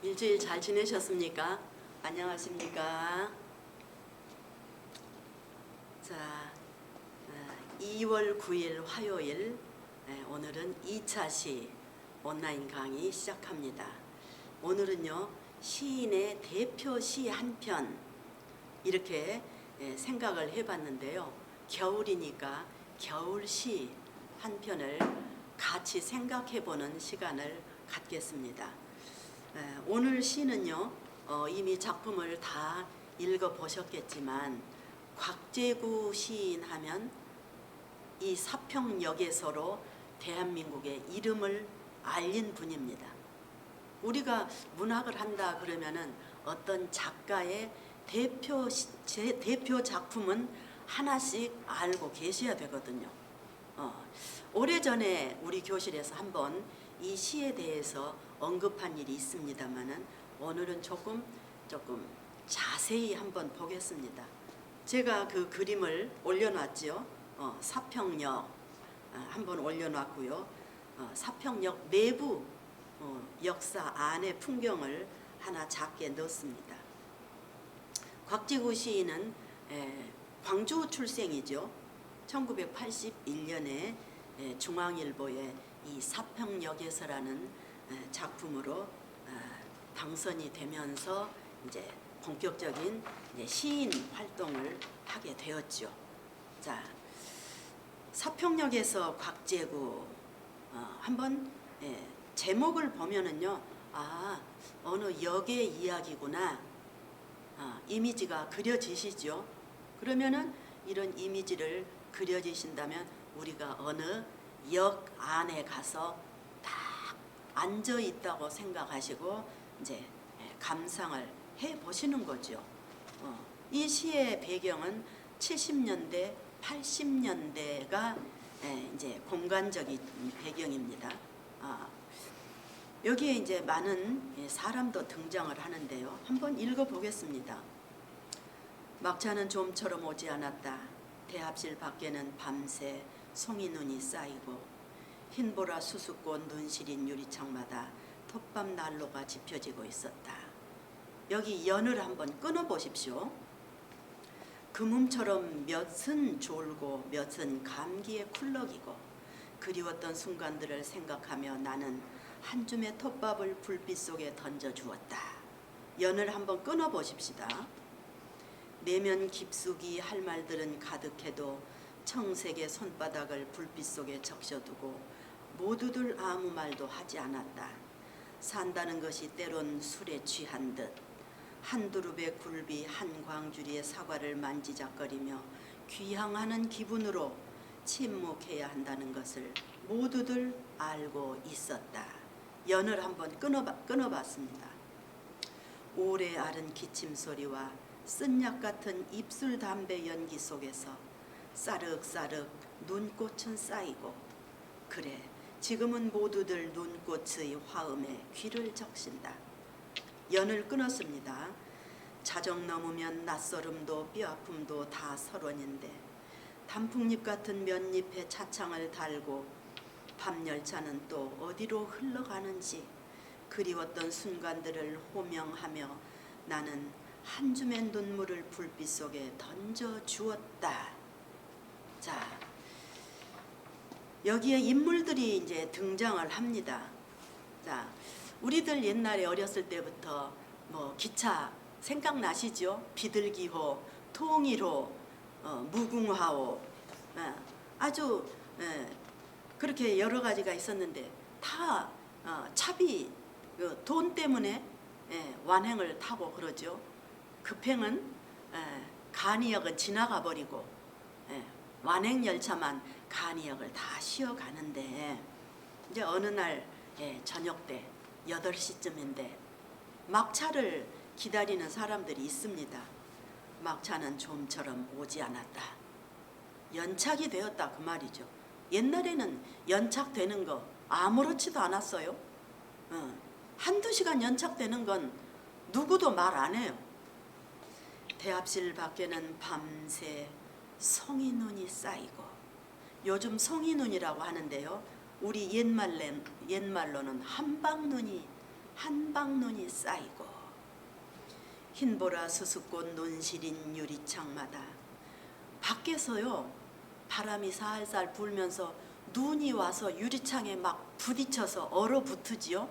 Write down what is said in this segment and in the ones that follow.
일주일 잘 지내셨습니까? 안녕하십니까? 자, 2월 9일 화요일, 오늘은 2차 시 온라인 강의 시작합니다. 오늘은요, 시인의 대표 시 한 편 이렇게 생각을 해봤는데요. 겨울이니까 겨울 시 한 편을 같이 생각해보는 시간을 갖겠습니다. 오늘 시는요, 이미 작품을 다 읽어보셨겠지만 곽재구 시인 하면 이 사평역에서로 대한민국의 이름을 알린 분입니다. 우리가 문학을 한다 그러면은 어떤 작가의 대표 작품은 하나씩 알고 계셔야 되거든요. 오래전에 우리 교실에서 한번 이 시에 대해서 언급한 일이 있습니다만은 오늘은 조금 자세히 한번 보겠습니다. 제가 그 그림을 올려놨죠. 사평역 한번 올려놨고요. 사평역 내부 역사 안의 풍경을 하나 작게 넣었습니다. 곽재구 시인은 광주 출생이죠. 1981년에 중앙일보의 이 사평역에서라는 작품으로 당선이 되면서 이제 본격적인 시인 활동을 하게 되었죠. 자, 사평역에서 곽재구 한번 제목을 보면은요, 어느 역의 이야기구나 이미지가 그려지시죠. 그러면은 이런 이미지를 그려지신다면 우리가 어느 역 안에 가서 딱 앉아 있다고 생각하시고 이제 감상을 해 보시는 거죠. 이 시의 배경은 70년대, 80년대가 이제 공간적인 배경입니다. 여기에 이제 많은 사람도 등장을 하는데요. 한번 읽어보겠습니다. 막차는 좀처럼 오지 않았다. 대합실 밖에는 밤새 송이눈이 쌓이고 흰보라 수수꽃 눈시린 유리창마다 톱밥 난로가 지펴지고 있었다. 여기 연을 한번 끊어보십시오. 금음처럼 몇은 졸고 몇은 감기에 쿨럭이고 그리웠던 순간들을 생각하며 나는 한 줌의 톱밥을 불빛 속에 던져주었다. 연을 한번 끊어보십시다. 내면 깊숙이 할 말들은 가득해도 청색의 손바닥을 불빛 속에 적셔두고 모두들 아무 말도 하지 않았다. 산다는 것이 때론 술에 취한 듯 한 두릅의 굴비 한 광주리의 사과를 만지작거리며 귀향하는 기분으로 침묵해야 한다는 것을 모두들 알고 있었다. 연을 한번 끊어봤습니다. 오래 앓은 기침소리와 쓴약 같은 입술 담배 연기 속에서 싸륵싸륵 눈꽃은 쌓이고 그래 지금은 모두들 눈꽃의 화음에 귀를 적신다. 연을 끊었습니다. 자정 넘으면 낯설음도 뼈아픔도 다 설원인데 단풍잎 같은 면잎에 차창을 달고 밤열차는 또 어디로 흘러가는지 그리웠던 순간들을 호명하며 나는 한 줌의 눈물을 불빛 속에 던져 주었다. 자, 여기에 인물들이 이제 등장을 합니다. 자, 우리들 옛날에 어렸을 때부터 뭐 기차 생각나시죠? 비둘기호, 통일호, 무궁화호, 아주 그렇게 여러 가지가 있었는데 다 차비 돈 때문에 완행을 타고 그러죠. 급행은 간이역은 지나가 버리고 완행열차만 간이역을 다 쉬어가는데 이제 어느 날 저녁 때 8시쯤인데 막차를 기다리는 사람들이 있습니다. 막차는 좀처럼 오지 않았다. 연착이 되었다 그 말이죠. 옛날에는 연착되는 거 아무렇지도 않았어요. 한두 시간 연착되는 건 누구도 말 안 해요. 대합실 밖에는 밤새 송이눈이 쌓이고 요즘 송이눈이라고 하는데요. 우리 옛말로는 한방눈이 한방눈이 쌓이고 흰보라 수수꽃 논실인 유리창마다 밖에서요 바람이 살살 불면서 눈이 와서 유리창에 막 부딪혀서 얼어붙으지요.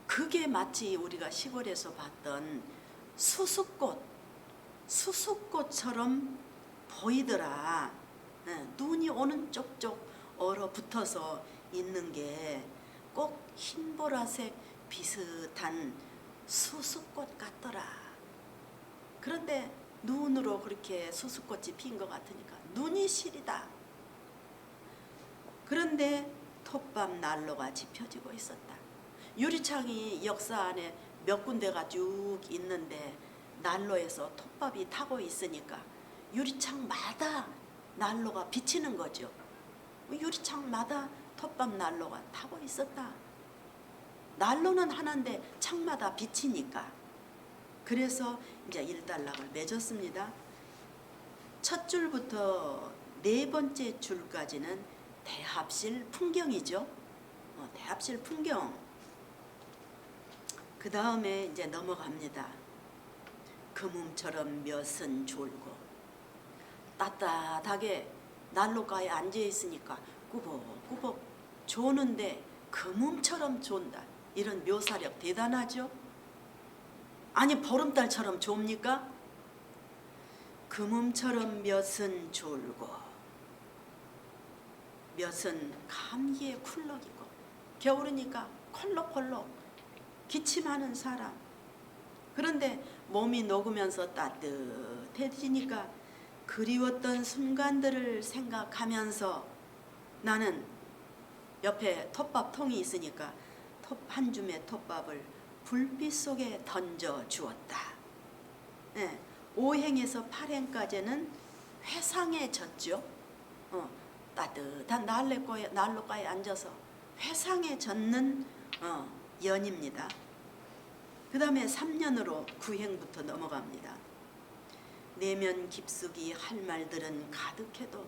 그게 마치 우리가 시골에서 봤던 수수꽃처럼 보이더라. 눈이 오는 쪽쪽 얼어붙어서 있는 게 꼭 흰보라색 비슷한 수수꽃 같더라. 그런데 눈으로 그렇게 수수꽃이 핀 것 같으니까 눈이 시리다. 그런데 톱밥 난로가 지펴지고 있었다. 유리창이 역사 안에 몇 군데가 쭉 있는데 난로에서 톱밥이 타고 있으니까 유리창마다 난로가 비치는 거죠. 유리창마다 톱밥 난로가 타고 있었다. 난로는 하나인데 창마다 비치니까. 그래서 이제 일단락을 맺었습니다. 첫 줄부터 네 번째 줄까지는 대합실 풍경이죠. 대합실 풍경. 그 다음에 이제 넘어갑니다. 금음처럼 몇은 졸고 따뜻하게 난로가에 앉아 있으니까 꾸벅꾸벅 조는데 금음처럼 존다. 이런 묘사력 대단하죠. 아니 보름달처럼 좁니까? 금음처럼 몇은 졸고 몇은 감기에 쿨럭이고 겨울이니까 콜록콜록 기침하는 사람. 그런데 몸이 녹으면서 따뜻해지니까 그리웠던 순간들을 생각하면서 나는 옆에 톱밥통이 있으니까 한 줌의 톱밥을 불빛 속에 던져 주었다. 오행에서 8행까지는 회상에 졌죠. 따뜻한 난로가에 앉아서 회상에 젖는 연입니다. 그 다음에 3년으로 9행부터 넘어갑니다. 내면 깊숙이 할 말들은 가득해도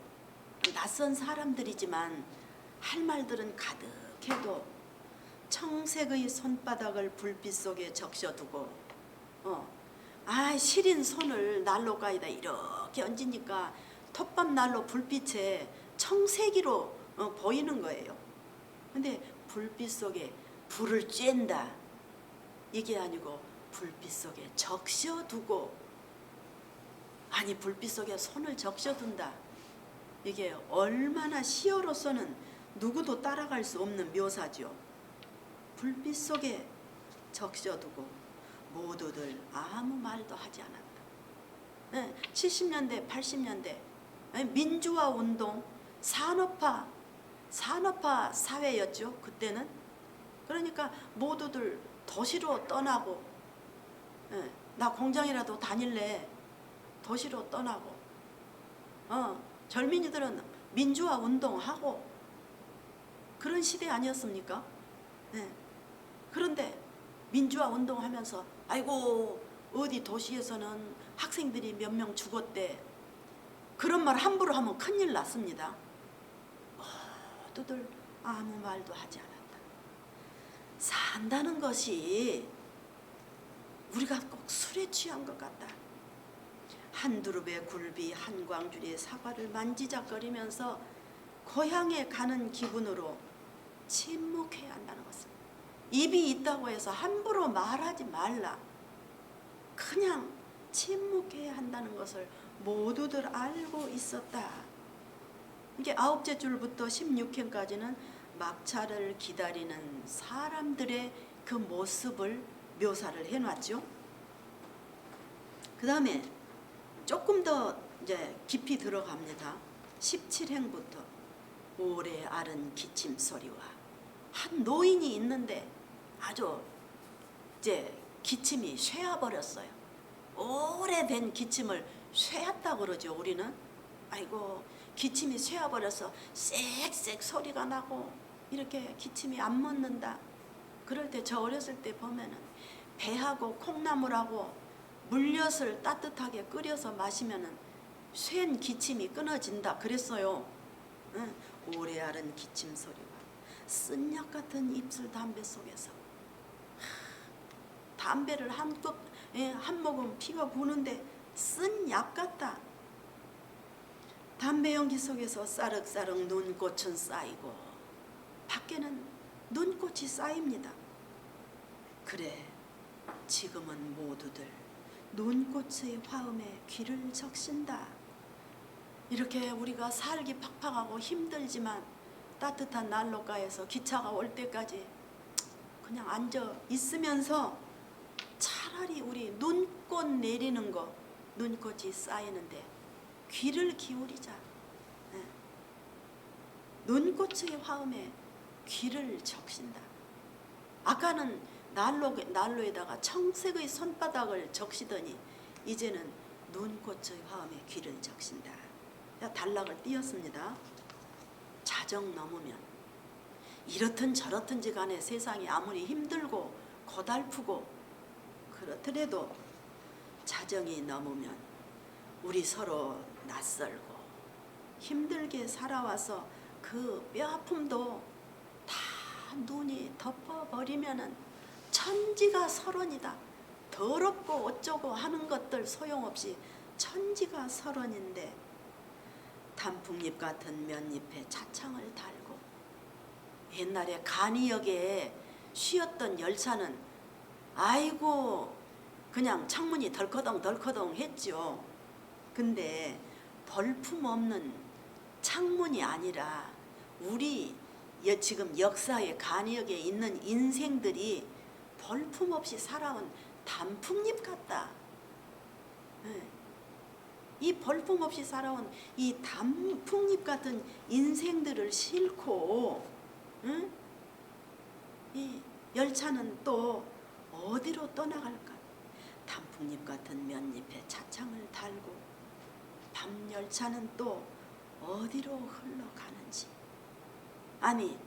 낯선 사람들이지만 할 말들은 가득해도 청색의 손바닥을 불빛 속에 적셔두고 시린 손을 난로가에다 이렇게 얹으니까 톱밥 난로 불빛에 청색이로 보이는 거예요. 근데 불빛 속에 불을 쬐다 이게 아니고 불빛 속에 적셔두고 불빛 속에 손을 적셔둔다. 이게 얼마나 시어로서는 누구도 따라갈 수 없는 묘사죠. 불빛 속에 적셔두고 모두들 아무 말도 하지 않았다. 70년대 80년대 민주화 운동 산업화 사회였죠. 그때는. 그러니까 모두들 도시로 떠나고 나 공장이라도 다닐래. 도시로 떠나고 젊은이들은 민주화 운동하고 그런 시대 아니었습니까? 그런데 민주화 운동하면서 아이고 어디 도시에서는 학생들이 몇 명 죽었대. 그런 말 함부로 하면 큰일 났습니다. 모두들 아무 말도 하지 않았다. 산다는 것이 우리가 꼭 술에 취한 것 같다. 한 두릅의 굴비 한 광줄의 사과를 만지작거리면서 고향에 가는 기분으로 침묵해야 한다는 것을. 입이 있다고 해서 함부로 말하지 말라. 그냥 침묵해야 한다는 것을 모두들 알고 있었다. 이게 9째 줄부터 16행까지는 막차를 기다리는 사람들의 그 모습을 묘사를 해놨죠. 그 다음에 조금 더 이제 깊이 들어갑니다. 17행부터 오래 앓은 기침 소리와 한 노인이 있는데 아주 이제 기침이 쇠어버렸어요. 오래된 기침을 쇠었다 그러죠. 우리는 아이고 기침이 쇠어버려서 쌕쌕 소리가 나고 이렇게 기침이 안 멎는다. 그럴 때 저 어렸을 때 보면은 배하고 콩나물하고 물엿을 따뜻하게 끓여서 마시면은 쇠인 기침이 끊어진다 그랬어요. 오래 앓은 기침 소리와 쓴약 같은 입술 담배 속에서 담배를 한 모금 피가 부는데 쓴 약 같다. 담배 연기 속에서 싸륵싸륵 눈꽃은 쌓이고 밖에는 눈꽃이 쌓입니다. 그래, 지금은 모두들 눈꽃의 화음에 귀를 적신다. 이렇게 우리가 살기 팍팍하고 힘들지만 따뜻한 난로가에서 기차가 올 때까지 그냥 앉아 있으면서 차라리 우리 눈꽃 내리는 거, 눈꽃이 쌓이는데 귀를 기울이자. 눈꽃의 화음에 귀를 적신다. 아까는 난로에다가 청색의 손바닥을 적시더니 이제는 눈꽃의 화음에 귀를 적신다. 단락을 띄었습니다. 자정 넘으면 이렇든 저렇든지 간에 세상이 아무리 힘들고 고달프고 그렇더라도 자정이 넘으면 우리 서로 낯설고 힘들게 살아와서 그 뼈아픔도 다 눈이 덮어버리면은 천지가 설원이다. 더럽고 어쩌고 하는 것들 소용없이 천지가 설원인데 단풍잎 같은 면잎에 차창을 달고 옛날에 간이역에 쉬었던 열차는 아이고 그냥 창문이 덜커덩 했죠. 근데 벌품 없는 창문이 아니라 우리 지금 역사의 간이역에 있는 인생들이 벌품 없이 살아온 단풍잎 같다. 이 벌품 없이 살아온 이 단풍잎 같은 인생들을 싣고 이 열차는 또 어디로 떠나갈까? 단풍잎 같은 면잎에 차창을 달고 밤 열차는 또 어디로 흘러가는지. 아니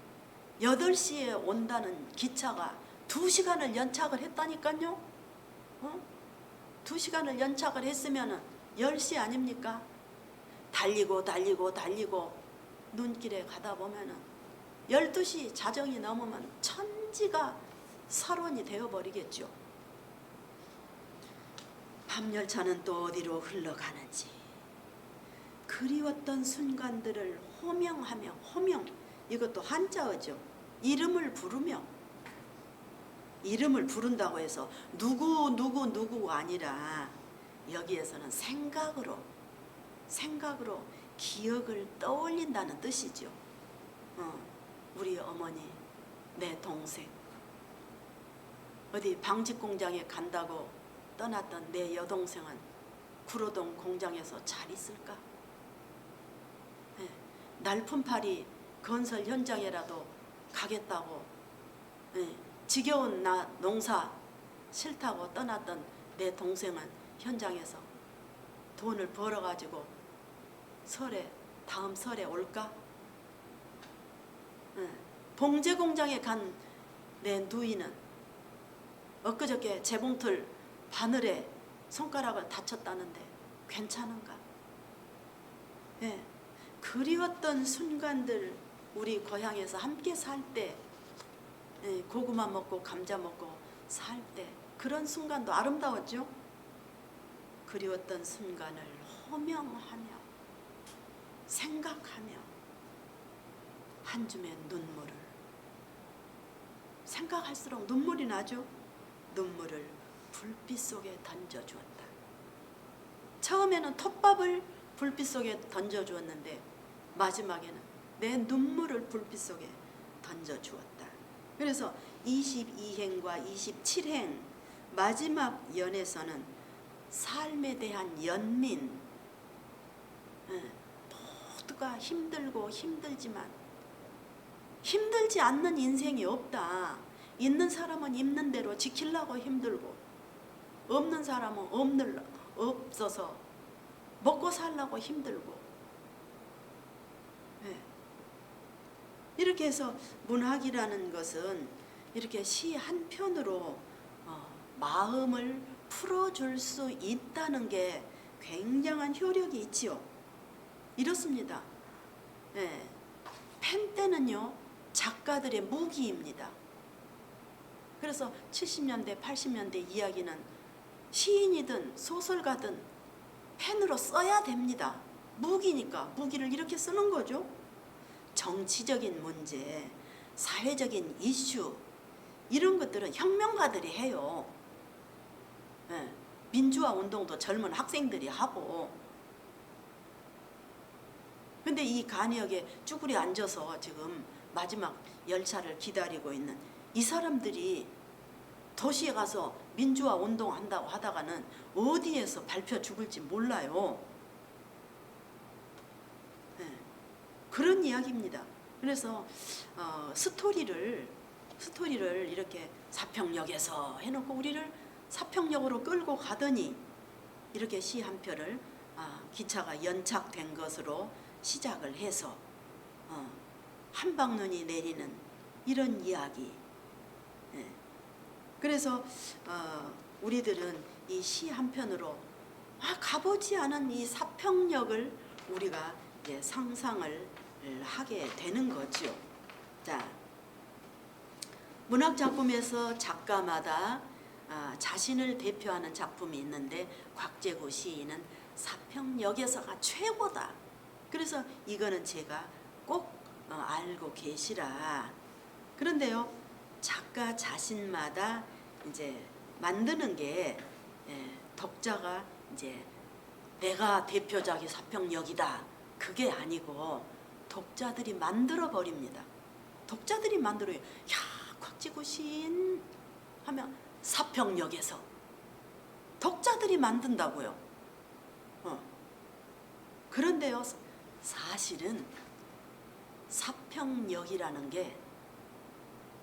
8시에 온다는 기차가 2시간을 연착을 했다니까요. 2시간을 연착을 했으면 10시 아닙니까? 달리고 눈길에 가다 보면 12시 자정이 넘으면 천지가 설원이 되어버리겠죠. 밤열차는 또 어디로 흘러가는지 그리웠던 순간들을 호명하며, 호명, 이것도 한자어죠. 이름을 부르며, 이름을 부른다고 해서 누구가 아니라 여기에서는 생각으로 기억을 떠올린다는 뜻이죠. 우리 어머니, 내 동생, 어디 방직 공장에 간다고 떠났던 내 여동생은 구로동 공장에서 잘 있을까? 날품팔이 건설 현장에라도 가겠다고 지겨운 농사 싫다고 떠났던 내 동생은 현장에서 돈을 벌어가지고 다음 설에 올까? 봉제 공장에 간 내 누이는 엊그저께 재봉틀 바늘에 손가락을 다쳤다는데 괜찮은가? 그리웠던 순간들, 우리 고향에서 함께 살 때, 고구마 먹고 감자 먹고 살 때 그런 순간도 아름다웠죠. 그리웠던 순간을 호명하며 생각하며 한 줌의 눈물을, 생각할수록 눈물이 나죠. 눈물을 불빛 속에 던져주었다. 처음에는 톱밥을 불빛 속에 던져주었는데 마지막에는 내 눈물을 불빛 속에 던져주었다. 그래서 22행과 27행 마지막 연에서는 삶에 대한 연민, 모두가 힘들고 힘들지만 힘들지 않는 인생이 없다. 있는 사람은 있는 대로 지키려고 힘들고 없는 사람은 없어서 먹고 살려고 힘들고. 이렇게 해서 문학이라는 것은 이렇게 시 한 편으로 마음을 풀어줄 수 있다는 게 굉장한 효력이 있지요. 이렇습니다. 펜 때는요 작가들의 무기입니다. 그래서 70년대, 80년대 이야기는 시인이든 소설가든 펜으로 써야 됩니다. 무기니까 무기를 이렇게 쓰는 거죠. 정치적인 문제, 사회적인 이슈 이런 것들은 혁명가들이 해요. 예, 민주화 운동도 젊은 학생들이 하고. 근데 이 간역에 쭈그리 앉아서 지금 마지막 열차를 기다리고 있는 이 사람들이 도시에 가서 민주화 운동한다고 하다가는 어디에서 밟혀 죽을지 몰라요. 네. 그런 이야기입니다. 그래서 스토리를 이렇게 사평역에서 해놓고 우리를 사평역으로 끌고 가더니 이렇게 시 한 편을 기차가 연착된 것으로 시작을 해서 한방눈이 내리는 이런 이야기. 네. 그래서 우리들은 이 시 한 편으로 가보지 않은 이 사평역을 우리가 이제 상상을 하게 되는 거죠. 자, 문학 작품에서 작가마다 자신을 대표하는 작품이 있는데 곽재구 시인은 사평역에서가 최고다. 그래서 이거는 제가 꼭 알고 계시라. 그런데요, 작가 자신마다 이제 만드는 게 독자가 이제 내가 대표작이 사평역이다 그게 아니고 독자들이 만들어 버립니다. 독자들이 만들어요. 야, 곽재구 시인 하면 사평역에서 독자들이 만든다고요. 그런데요, 사실은 사평역이라는 게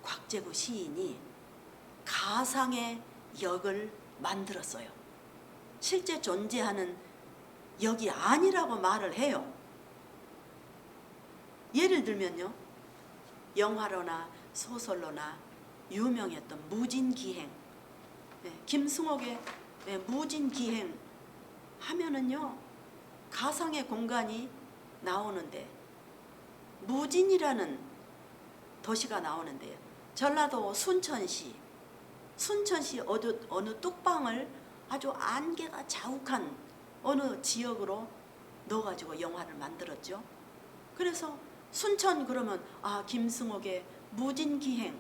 곽재구 시인이 가상의 역을 만들었어요. 실제 존재하는 역이 아니라고 말을 해요. 예를 들면요, 영화로나 소설로나 유명했던 무진기행, 김승옥의 무진기행 하면은요, 가상의 공간이 나오는데 무진이라는 도시가 나오는데요, 전라도 순천시 어느 뚝방을 아주 안개가 자욱한 어느 지역으로 넣어가지고 영화를 만들었죠. 그래서 순천 그러면 김승옥의 무진기행.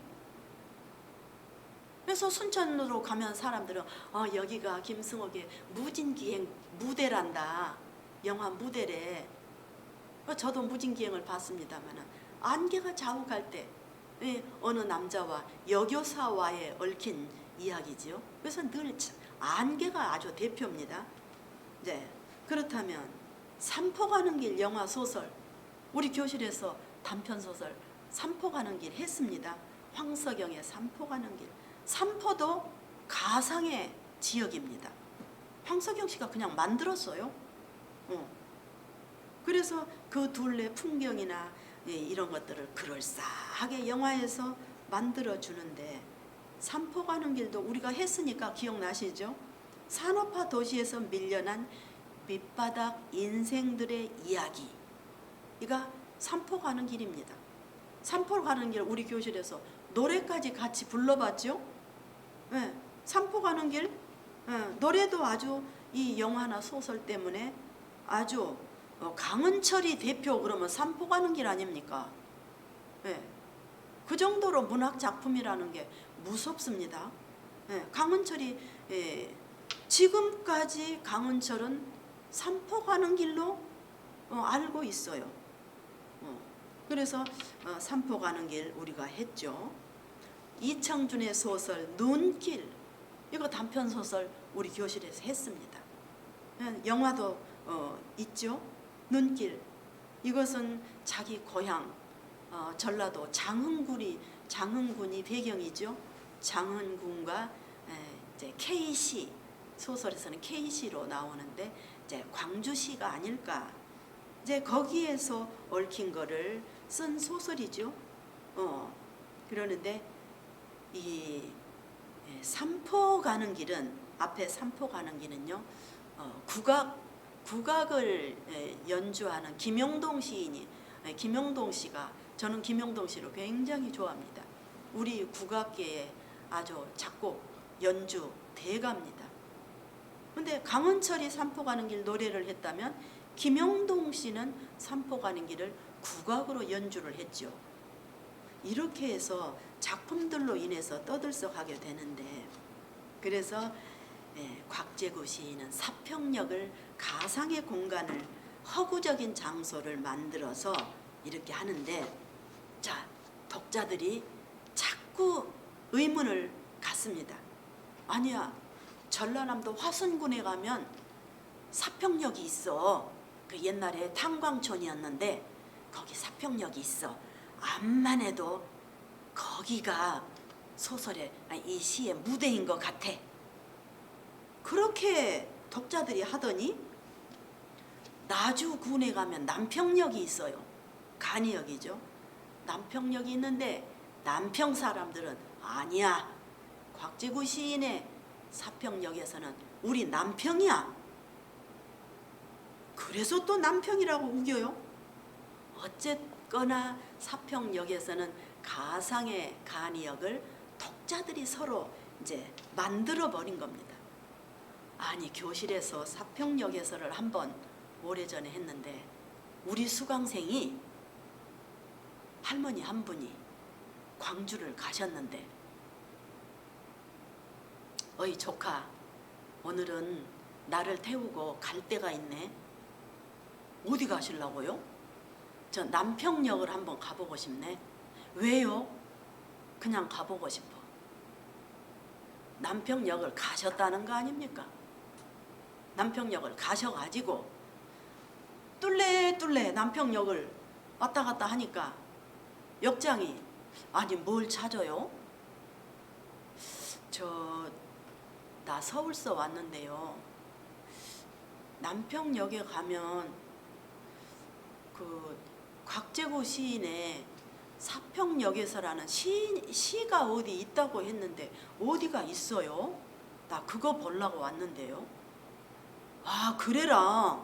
그래서 순천으로 가면 사람들은 여기가 김승옥의 무진기행 무대란다. 영화 무대래. 저도 무진기행을 봤습니다만 안개가 자욱할 때 어느 남자와 여교사와의 얽힌 이야기지요. 그래서 늘 안개가 아주 대표입니다. 네, 그렇다면 삼포 가는 길 영화 소설, 우리 교실에서 단편 소설 삼포 가는 길 했습니다. 황석영의 삼포 가는 길. 삼포도 가상의 지역입니다. 황석영 씨가 그냥 만들었어요. 그래서 그 둘의 풍경이나 이런 것들을 그럴싸하게 영화에서 만들어 주는데, 삼포 가는 길도 우리가 했으니까 기억나시죠? 산업화 도시에서 밀려난 밑바닥 인생들의 이야기, 이가 삼포 가는 길입니다. 삼포 가는 길 우리 교실에서 노래까지 같이 불러봤죠? 네, 삼포 가는 길 노래도 아주 이 영화나 소설 때문에 아주 강은철이 대표 그러면 삼포 가는 길 아닙니까? 네, 그 정도로 문학 작품이라는 게 무섭습니다. 강은철이 지금까지 강은철은 삼포 가는 길로 알고 있어요. 그래서 삼포 가는 길 우리가 했죠. 이청준의 소설 눈길, 이거 단편 소설 우리 교실에서 했습니다. 영화도 있죠. 눈길, 이것은 자기 고향 전라도 장흥군이 배경이죠. 장흥군과 이제 K시, 소설에서는 K시로 나오는데 이제 광주시가 아닐까. 이제 거기에서 얽힌 거를 쓴 소설이죠. 그러는데 이 삼포 가는 길은, 앞에 삼포 가는 길은요, 국악을 연주하는 김용동 시인이, 김용동 씨가, 저는 김용동 씨를 굉장히 좋아합니다. 우리 국악계의 아주 작곡, 연주 대가입니다. 근데 강은철이 산포 가는 길 노래를 했다면 김영동 씨는 산포 가는 길을 국악으로 연주를 했죠. 이렇게 해서 작품들로 인해서 떠들썩하게 되는데, 그래서 곽재구 시인은 사평역을 가상의 공간을, 허구적인 장소를 만들어서 이렇게 하는데, 자, 독자들이 자꾸 의문을 갖습니다. 아니야, 전라남도 화순군에 가면 사평역이 있어. 그 옛날에 탄광촌이었는데 거기 사평역이 있어. 암만 해도 거기가 소설의, 아니, 이 시의 무대인 것 같아. 그렇게 독자들이 하더니 나주군에 가면 남평역이 있어요. 간이역이죠. 남평역이 있는데 남평 사람들은 아니야, 곽재구 시인의 사평역에서는 우리 남평이야. 그래서 또 남평이라고 우겨요. 어쨌거나 사평역에서는 가상의 간이역을 독자들이 서로 이제 만들어 버린 겁니다. 아니, 교실에서 사평역에서를 한번 오래전에 했는데 우리 수강생이, 할머니 한 분이 광주를 가셨는데, 어이 조카, 오늘은 나를 태우고 갈 데가 있네. 어디 가시려고요? 저 남평역을 한번 가보고 싶네. 왜요? 그냥 가보고 싶어. 남평역을 가셨다는 거 아닙니까? 남평역을 가셔가지고 뚫레 남평역을 왔다 갔다 하니까 역장이, 아니 뭘 찾아요? 나 서울서 왔는데요, 남평역에 가면 그 곽재구 시인의 사평역에서라는 시가 어디 있다고 했는데 어디가 있어요? 나 그거 보려고 왔는데요. 아, 그래라.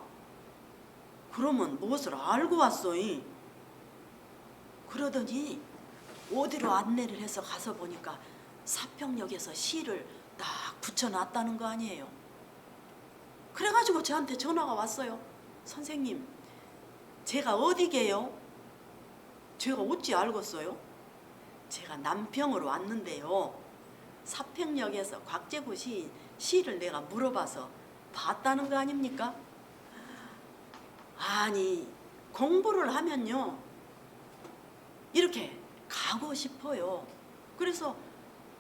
그러면 무엇을 알고 왔어이? 그러더니 어디로 안내를 해서 가서 보니까 사평역에서 시를 딱 붙여놨다는 거 아니에요. 그래가지고 저한테 전화가 왔어요. 선생님, 제가 어디게요? 제가 어찌 알겠어요? 제가 남평으로 왔는데요, 사평역에서 곽재구 시를 내가 물어봐서 봤다는 거 아닙니까? 아니, 공부를 하면요 이렇게 가고 싶어요. 그래서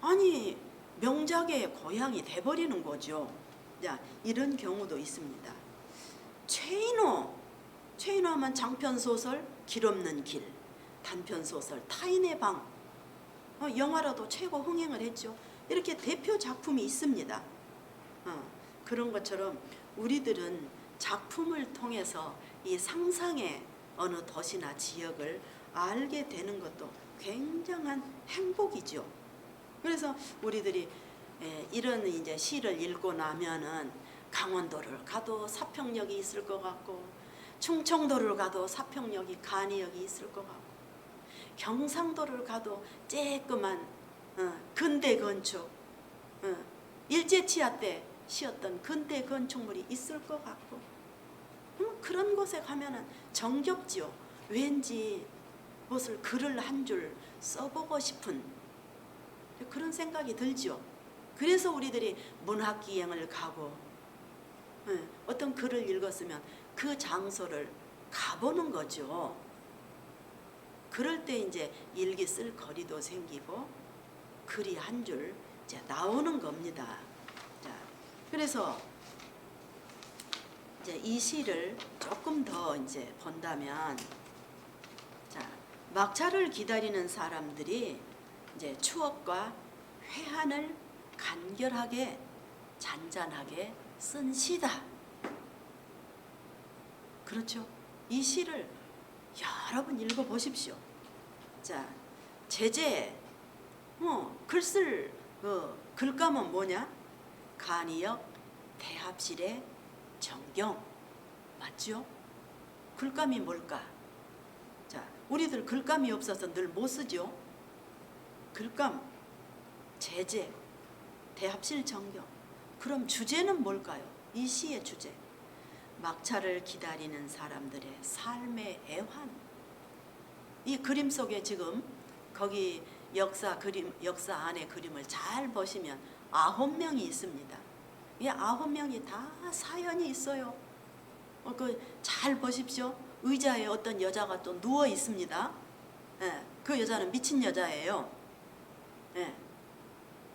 아니, 명작의 고향이 돼버리는 거죠. 자, 이런 경우도 있습니다. 최인호 하면 장편소설 길없는 길, 단편소설 타인의 방, 영화로도 최고 흥행을 했죠. 이렇게 대표 작품이 있습니다. 그런 것처럼 우리들은 작품을 통해서 이 상상의 어느 도시나 지역을 알게 되는 것도 굉장한 행복이죠. 그래서 우리들이 이런 이제 시를 읽고 나면은 강원도를 가도 사평역이 있을 것 같고, 충청도를 가도 사평역이, 간이역이 있을 것 같고, 경상도를 가도 쬐끄만 근대 건축, 일제치하 때 시었던 근대 건축물이 있을 것 같고, 그런 곳에 가면은 정겹지요. 왠지 무엇을 글을 한 줄 써보고 싶은 그런 생각이 들지요. 그래서 우리들이 문학기행을 가고 어떤 글을 읽었으면 그 장소를 가보는 거죠. 그럴 때 이제 일기 쓸 거리도 생기고 글이 한 줄 이제 나오는 겁니다. 자, 그래서 이제 이 시를 조금 더 이제 본다면, 자, 막차를 기다리는 사람들이 이제 추억과 회한을 간결하게 잔잔하게 쓴 시다. 그렇죠? 이 시를 여러 번 읽어보십시오. 자, 제재, 글쓸 글감은 뭐냐? 간이역 대합실의 정경, 맞죠? 글감이 뭘까? 자, 우리들 글감이 없어서 늘 못 쓰죠. 글감, 제재, 대합실 정경. 그럼 주제는 뭘까요? 이 시의 주제. 막차를 기다리는 사람들의 삶의 애환. 이 그림 속에 지금 거기 역사 안에 그림을 잘 보시면 9명이 있습니다. 이 9명이 다 사연이 있어요. 잘 보십시오. 의자에 어떤 여자가 또 누워 있습니다. 예, 그 여자는 미친 여자예요. 예.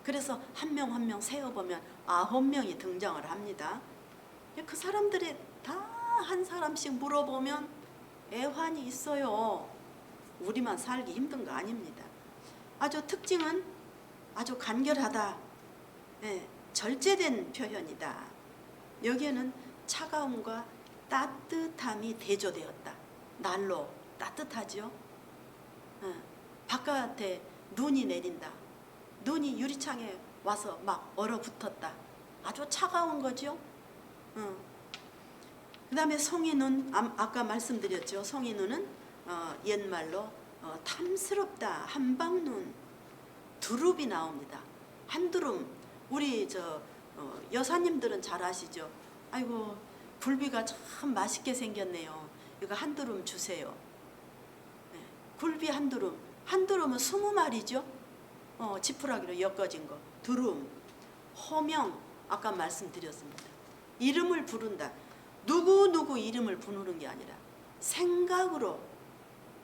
그래서 한 명 한 명 세어보면 9명이 등장을 합니다. 그 사람들이 다 한 사람씩 물어보면 애환이 있어요. 우리만 살기 힘든 거 아닙니다. 아주 특징은 아주 간결하다. 예, 절제된 표현이다. 여기에는 차가움과 따뜻함이 대조되었다. 날로 따뜻하죠. 예, 바깥에 눈이 내린다. 눈이 유리창에 와서 막 얼어붙었다. 아주 차가운 거죠. 그 다음에 송이눈, 아까 말씀드렸죠. 송이눈은 옛말로 탐스럽다, 한방눈, 두릅이 나옵니다. 한두릅, 우리 여사님들은 잘 아시죠? 아이고 굴비가 참 맛있게 생겼네요. 이거 한두릅 주세요. 네, 굴비 한두릅, 한두릅은 20마리죠. 지푸라기로 엮어진 거. 두릅, 호명, 아까 말씀드렸습니다. 이름을 부른다. 누구 이름을 부르는 게 아니라 생각으로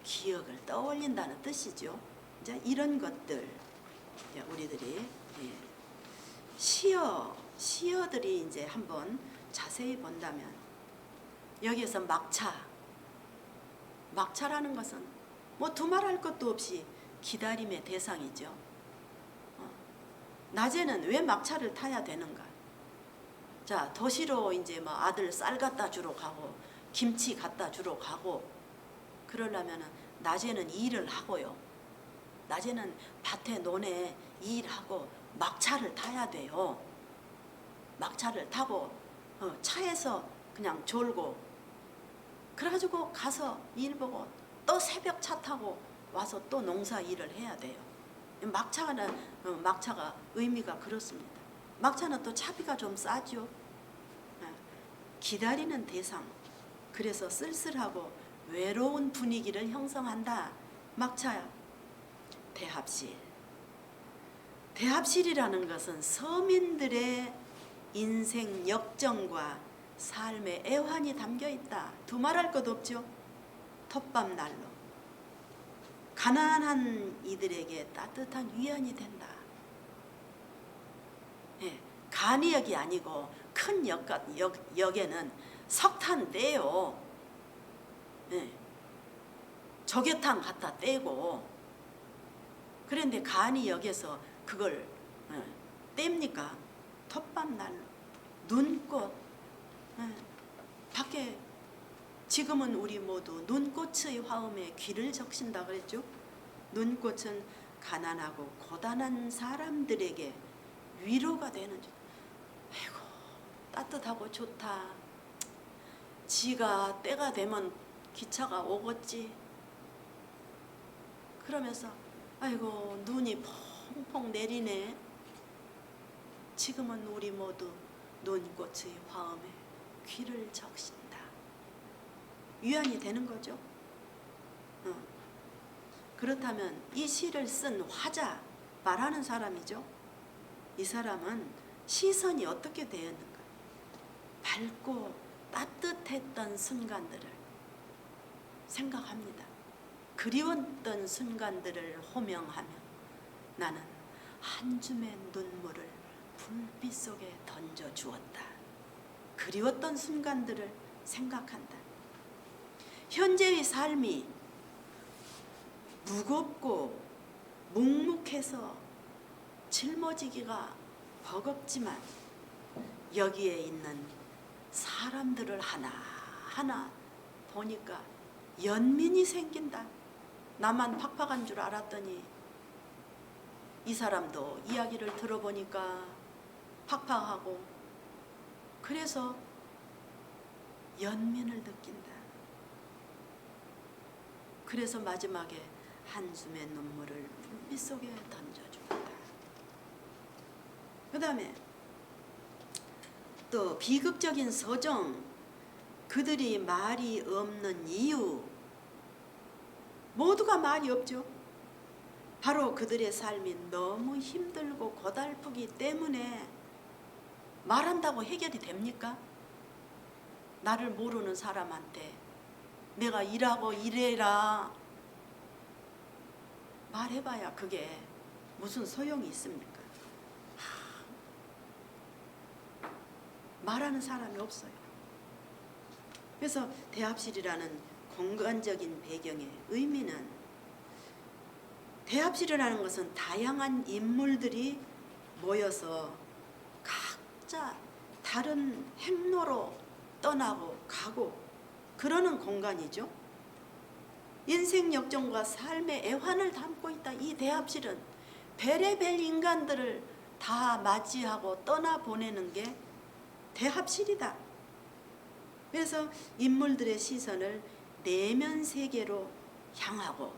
기억을 떠올린다는 뜻이죠. 이제 이런 것들 우리들이 시어들이 이제 한번 자세히 본다면 여기에서 막차라는 것은 뭐 두말할 것도 없이 기다림의 대상이죠. 낮에는 왜 막차를 타야 되는가? 자, 도시로 이제 뭐 아들 쌀 갖다 주러 가고 김치 갖다 주러 가고 그러려면은 낮에는 일을 하고요. 낮에는 밭에 논에 일하고 막차를 타야 돼요. 막차를 타고 차에서 그냥 졸고 그래가지고 가서 일 보고 또 새벽 차 타고 와서 또 농사 일을 해야 돼요. 막차가 의미가 그렇습니다. 막차는 또 차비가 좀 싸죠. 기다리는 대상. 그래서 쓸쓸하고 외로운 분위기를 형성한다. 막차야. 대합실. 대합실이라는 것은 서민들의 인생 역정과 삶의 애환이 담겨 있다. 두말할 것 없죠. 톱밥난로. 가난한 이들에게 따뜻한 위안이 된다. 예, 간이역이 아니고 큰 역에는 석탄 떼요. 예, 조개탕 갖다 떼고 그런데 간이역에서 그걸 뗍니까? 톱밥난로, 눈꽃. 예, 밖에 지금은 우리 모두 눈꽃의 화음에 귀를 적신다 그랬죠. 눈꽃은 가난하고 고단한 사람들에게 위로가 되는. 아이고 따뜻하고 좋다. 지가 때가 되면 기차가 오겠지. 그러면서 아이고 눈이 펑펑 내리네. 지금은 우리 모두 눈꽃의 화음에 귀를 적신다. 위안이 되는 거죠. 그렇다면 이 시를 쓴 화자, 말하는 사람이죠. 이 사람은 시선이 어떻게 되었는가? 밝고 따뜻했던 순간들을 생각합니다. 그리웠던 순간들을 호명하며 나는 한 줌의 눈물을 불빛 속에 던져주었다. 그리웠던 순간들을 생각한다. 현재의 삶이 무겁고 묵묵해서 짊어지기가 버겁지만 여기에 있는 사람들을 하나하나 보니까 연민이 생긴다. 나만 팍팍한 줄 알았더니 이 사람도 이야기를 들어보니까 팍팍하고 그래서 연민을 느낀다. 그래서 마지막에 한숨의 눈물을 불빛 속에 던져준다. 그 다음에 또 비극적인 서정, 그들이 말이 없는 이유, 모두가 말이 없죠. 바로 그들의 삶이 너무 힘들고 고달프기 때문에 말한다고 해결이 됩니까? 나를 모르는 사람한테 내가 이라고 이래라 말해봐야 그게 무슨 소용이 있습니까? 말하는 사람이 없어요. 그래서 대합실이라는 공간적인 배경의 의미는, 대합실이라는 것은 다양한 인물들이 모여서 각자 다른 행로로 떠나고 가고 그러는 공간이죠. 인생 역정과 삶의 애환을 담고 있다. 이 대합실은 별의별 인간들을 다 맞이하고 떠나보내는 게 대합실이다. 그래서 인물들의 시선을 내면 세계로 향하고,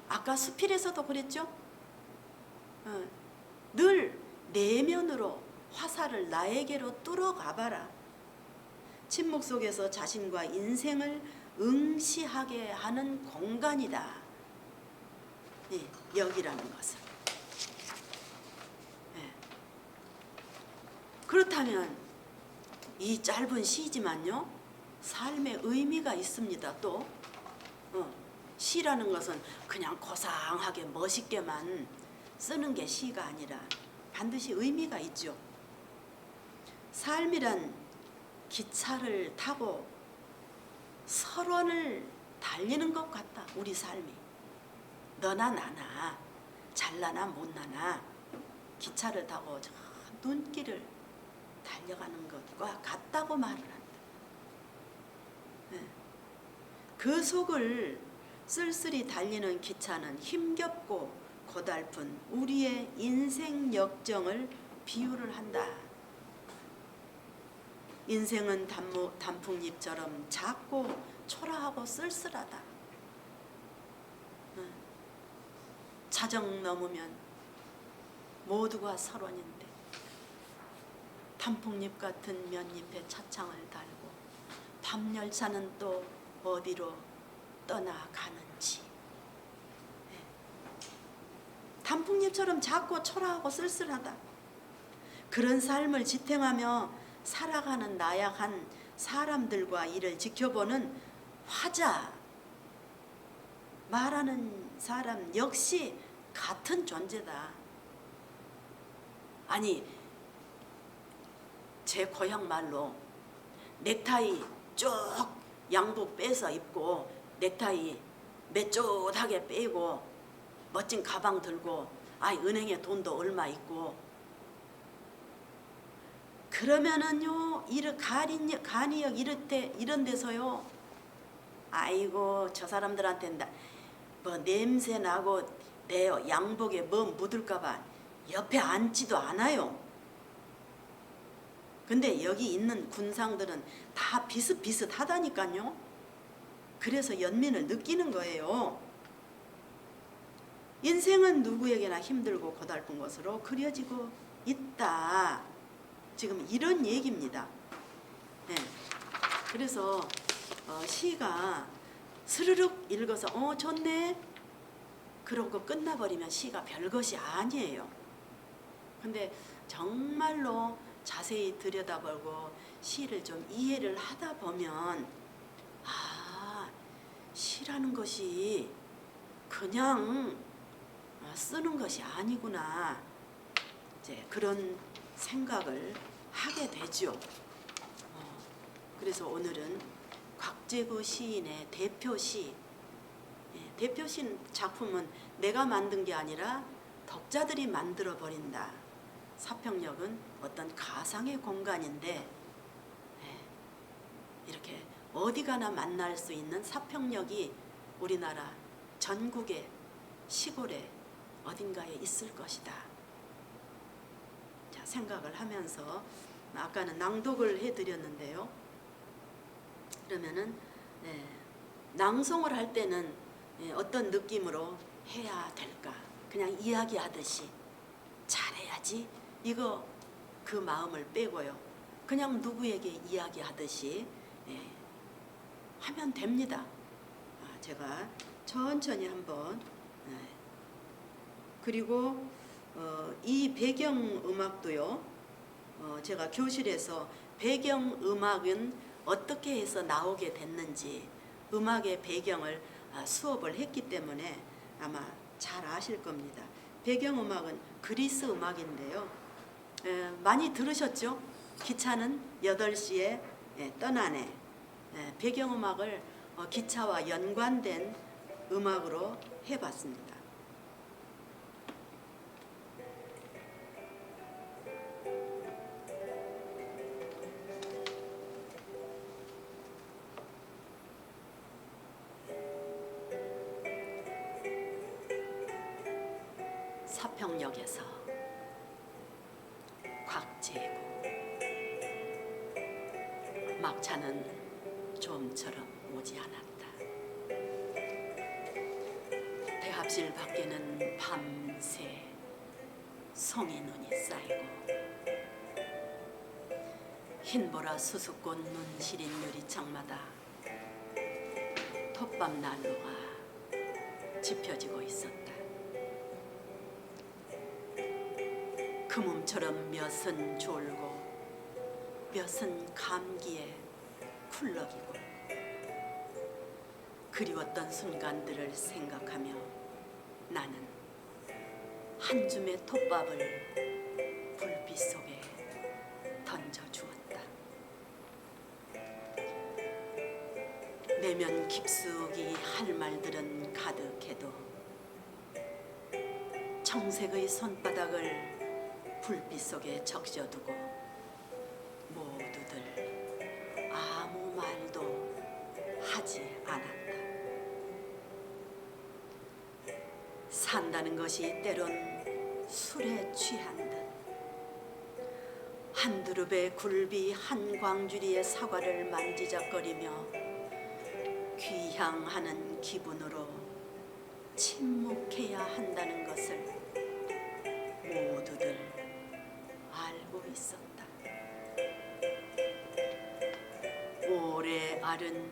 아까 수필에서도 그랬죠. 늘 내면으로 화살을 나에게로 뚫어가봐라. 침묵 속에서 자신과 인생을 응시하게 하는 공간이다. 네, 여기라는 것은. 네. 그렇다면 이 짧은 시지만요, 삶의 의미가 있습니다. 또 시라는 것은 그냥 고상하게 멋있게만 쓰는 게 시가 아니라 반드시 의미가 있죠. 삶이란 기차를 타고 설원을 달리는 것 같다. 우리 삶이 너나 나나 잘나나 못나나 기차를 타고 저 눈길을 달려가는 것과 같다고 말을 한다. 네. 그 속을 쓸쓸히 달리는 기차는 힘겹고 고달픈 우리의 인생 역정을 비유를 한다. 인생은 단풍잎처럼 작고 초라하고 쓸쓸하다. 자정 넘으면 모두가 설원인데 단풍잎 같은 면잎에 차창을 달고 밤열차는 또 어디로 떠나가는지. 단풍잎처럼 작고 초라하고 쓸쓸하다. 그런 삶을 지탱하며 살아가는 나약한 사람들과 이를 지켜보는 화자, 말하는 사람 역시 같은 존재다. 아니, 제 고향 말로 넥타이 쭉 양복 빼서 입고 넥타이 매쪽하게 빼고 멋진 가방 들고 은행에 돈도 얼마 있고, 그러면은요 간이역 이런 데서요, 아이고 저 사람들한테 뭐 냄새 나고 내 양복에 뭐 묻을까봐 옆에 앉지도 않아요. 근데 여기 있는 군상들은 다 비슷비슷하다니까요. 그래서 연민을 느끼는 거예요. 인생은 누구에게나 힘들고 고달픈 것으로 그려지고 있다. 지금 이런 얘기입니다. 네. 그래서 시가 스르륵 읽어서 좋네 그러고 끝나버리면 시가 별것이 아니에요. 근데 정말로 자세히 들여다보고 시를 좀 이해를 하다 보면 시라는 것이 그냥 쓰는 것이 아니구나, 이제 그런 생각을 하게 되죠. 그래서 오늘은 곽재구 시인의 대표시, 대표시 작품은 내가 만든 게 아니라 독자들이 만들어 버린다. 사평역은 어떤 가상의 공간인데 이렇게 어디 가나 만날 수 있는 사평역이 우리나라 전국의 시골에 어딘가에 있을 것이다. 자, 생각을 하면서 아까는 낭독을 해드렸는데요. 그러면은 낭송을 할 때는 어떤 느낌으로 해야 될까? 그냥 이야기하듯이 잘해야지, 이거 그 마음을 빼고요. 그냥 누구에게 이야기하듯이 하면 됩니다. 제가 천천히 한번 그리고 이 배경음악도요. 제가 교실에서 배경음악은 어떻게 해서 나오게 됐는지 음악의 배경을 수업을 했기 때문에 아마 잘 아실 겁니다. 배경음악은 그리스 음악인데요. 많이 들으셨죠? 기차는 8시에 떠나네. 배경음악을 기차와 연관된 음악으로 해봤습니다. 서평역에서 곽재구 막차는 좀처럼 오지 않았다. 대합실 밖에는 밤새 송이 눈이 쌓이고 흰보라 수수꽃 눈 시린 유리창마다 톱밥 난로가 지펴지고 있었다. 그 몸처럼 몇은 졸고 몇은 감기에 쿨럭이고 그리웠던 순간들을 생각하며 나는 한 줌의 톱밥을 불빛 속에 던져주었다. 내면 깊숙이 할 말들은 가득해도 청색의 손바닥을 불빛 속에 적셔두고 모두들 아무 말도 하지 않았다. 산다는 것이 때론 술에 취한 듯 한두릅의 굴비 한 광주리의 사과를 만지작거리며 귀향하는 기분으로 침묵해야 한다는 것을 모두들 알고 있었다. 오래 앓은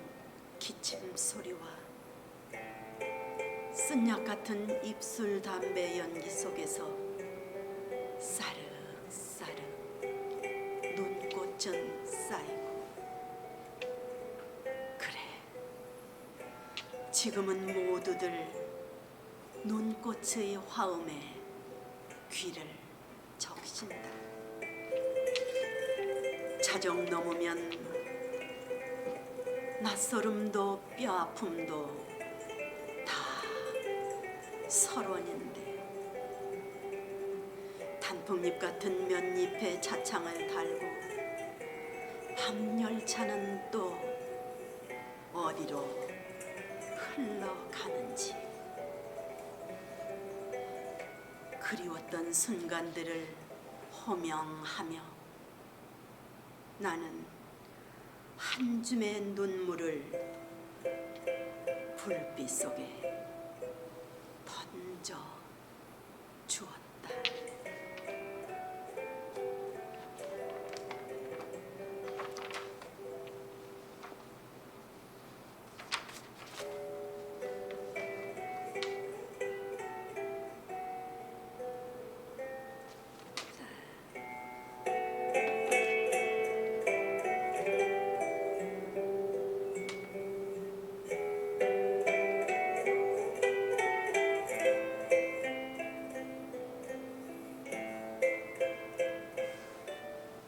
기침 소리와 쓴약 같은 입술 담배 연기 속에서 싸륵싸륵 눈꽃은 쌓이고 그래 지금은 모두들 눈꽃의 화음에 귀를 적신다. 자정 넘으면 낯설음도 뼈아픔도 다 설원인데 단풍잎 같은 면잎에 차창을 달고 밤열차는 또 어디로 흘러가는지 그리웠던 순간들을 호명하며 나는 한 줌의 눈물을 불빛 속에 던져 주었다.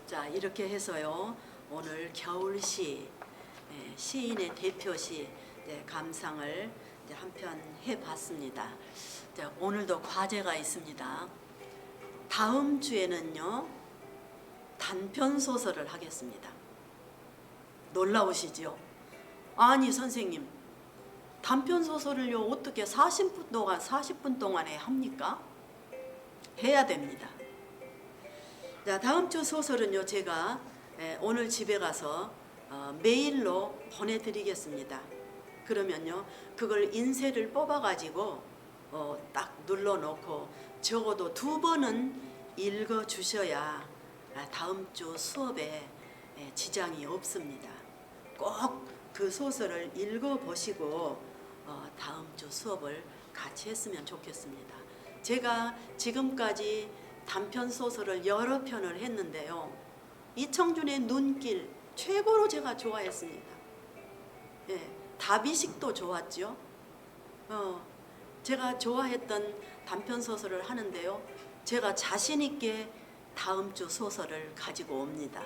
자, 이렇게 해서요. 오늘 겨울시 시인의 대표시 감상을 한 편 해봤습니다. 오늘도 과제가 있습니다. 다음 주에는요. 단편 소설을 하겠습니다. 놀라우시죠? 아니 선생님, 단편 소설을요 어떻게 40분 동안에 합니까? 해야 됩니다. 자, 다음 주 소설은요 제가 오늘 집에 가서 메일로 보내드리겠습니다. 그러면요 그걸 인쇄를 뽑아가지고 딱 눌러놓고 적어도 2번은 읽어주셔야 다음 주 수업에 지장이 없습니다. 꼭 그 소설을 읽어보시고 다음 주 수업을 같이 했으면 좋겠습니다. 제가 지금까지 단편 소설을 여러 편을 했는데요. 이청준의 눈길 최고로 제가 좋아했습니다. 다비식도 좋았죠. 제가 좋아했던 단편 소설을 하는데요. 제가 자신 있게 다음 주 소설을 가지고 옵니다.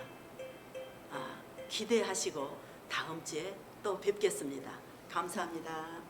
기대하시고 다음 주에 또 뵙겠습니다. 감사합니다.